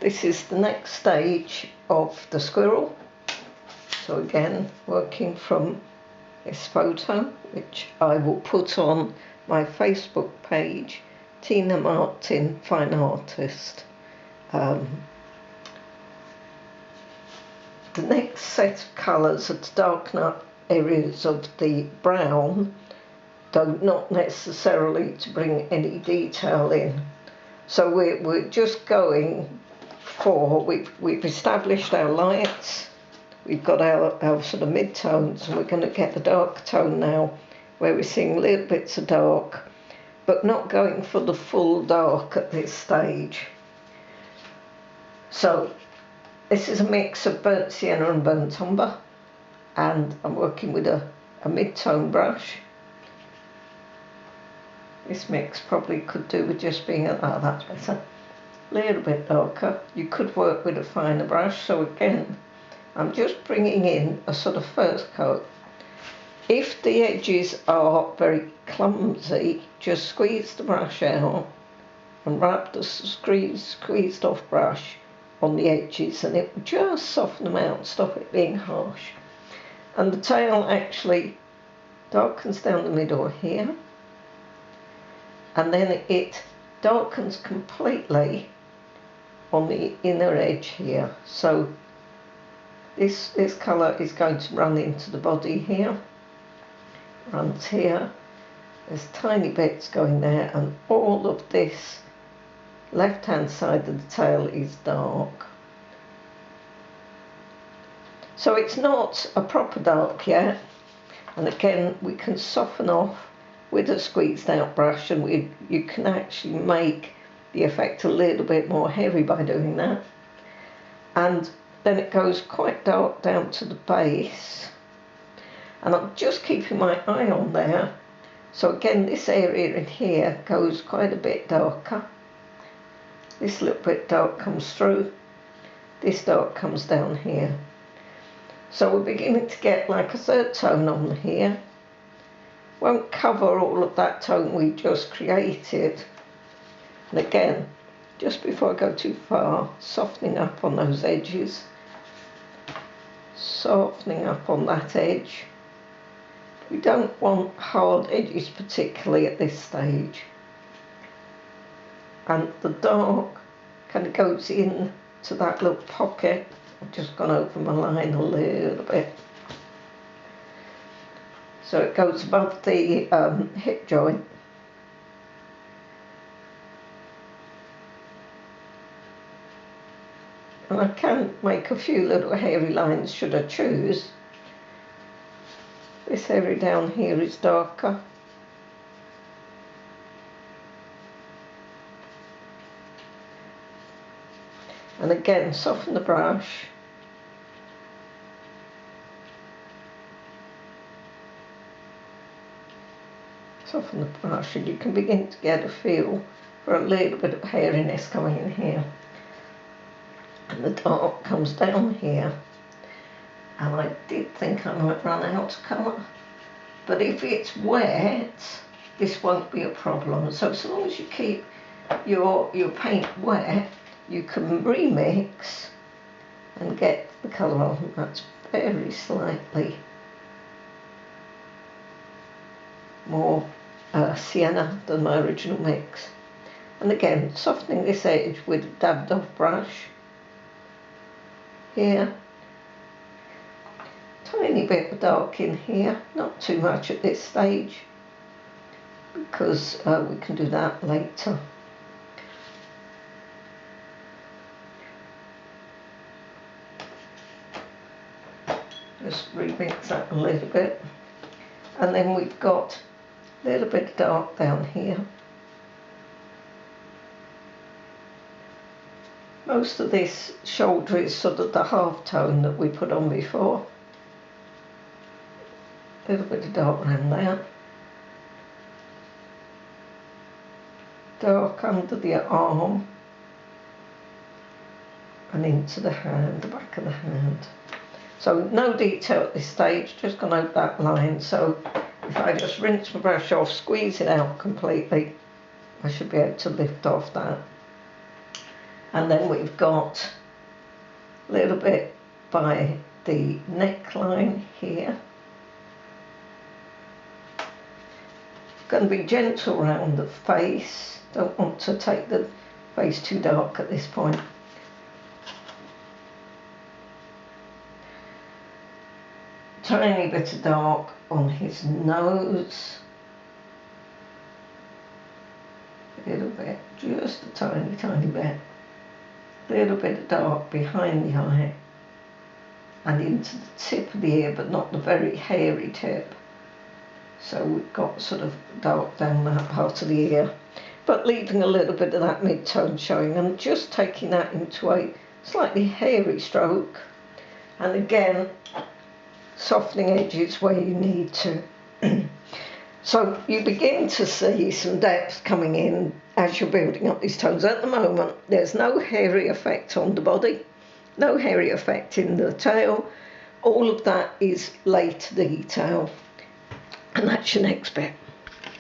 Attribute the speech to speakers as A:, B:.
A: This is the next stage of the squirrel. So again, working from this photo, which I will put on my Facebook page, Tina Martin, Fine Artist. The next set of colours are to darken up areas of the brown, though not necessarily to bring any detail in. So we're just going for, we've established our lights, we've got our sort of mid-tones, and we're going to get the dark tone now, where we're seeing little bits of dark, but not going for the full dark at this stage. So this is a mix of burnt sienna and burnt umber, and I'm working with a mid-tone brush. This mix probably could do with just being that's better. A little bit darker. You could work with a finer brush. So again, I'm just bringing in a sort of first coat. If the edges are very clumsy, just squeeze the brush out and wrap the squeezed off brush on the edges, and it will just soften them out, stop it being harsh. And the tail actually darkens down the middle here, and then it darkens completely on the inner edge here. So this colour is going to run into the body here, runs here, there's tiny bits going there, and all of this left hand side of the tail is dark. So it's not a proper dark yet, and again we can soften off with a squeezed out brush, and you can actually make the effect a little bit more heavy by doing that. And then it goes quite dark down to the base, and I'm just keeping my eye on there. So again, this area in here goes quite a bit darker. This little bit dark comes through, this dark comes down here. So we're beginning to get like a third tone on here. Won't cover all of that tone we just created. And again, just before I go too far, softening up on those edges, softening up on that edge. We don't want hard edges particularly at this stage. And the dark kind of goes in to that little pocket. I've just gone over my line a little bit. So it goes above the hip joint. And I can make a few little hairy lines should I choose. This area down here is darker. And again, soften the brush. Soften the brush, and you can begin to get a feel for a little bit of hairiness coming in here. And the dark comes down here. And I did think I might run out of colour, but if it's wet, this won't be a problem. So as long as you keep your paint wet, you can remix and get the colour on. That's very slightly more sienna than my original mix. And again, softening this edge with a dabbed off brush here. Tiny bit of dark in here, not too much at this stage, because we can do that later. Just remix that a little bit. And then we've got a little bit of dark down here. Most of this shoulder is sort of the half tone that we put on before. A little bit of dark around there. Dark under the arm and into the hand, the back of the hand. So no detail at this stage, just gone over that line. So if I just rinse my brush off, squeeze it out completely, I should be able to lift off that. And then we've got a little bit by the neckline here. Going to be gentle around the face. Don't want to take the face too dark at this point. Tiny bit of dark on his nose. A little bit, just a tiny bit. A little bit of dark behind the eye and into the tip of the ear, but not the very hairy tip. So we've got sort of dark down that part of the ear, but leaving a little bit of that mid-tone showing, and just taking that into a slightly hairy stroke. And again, softening edges where you need to. So you begin to see some depth coming in as you're building up these tones. At the moment, there's no hairy effect on the body, no hairy effect in the tail. All of that is later detail. And that's your next bit.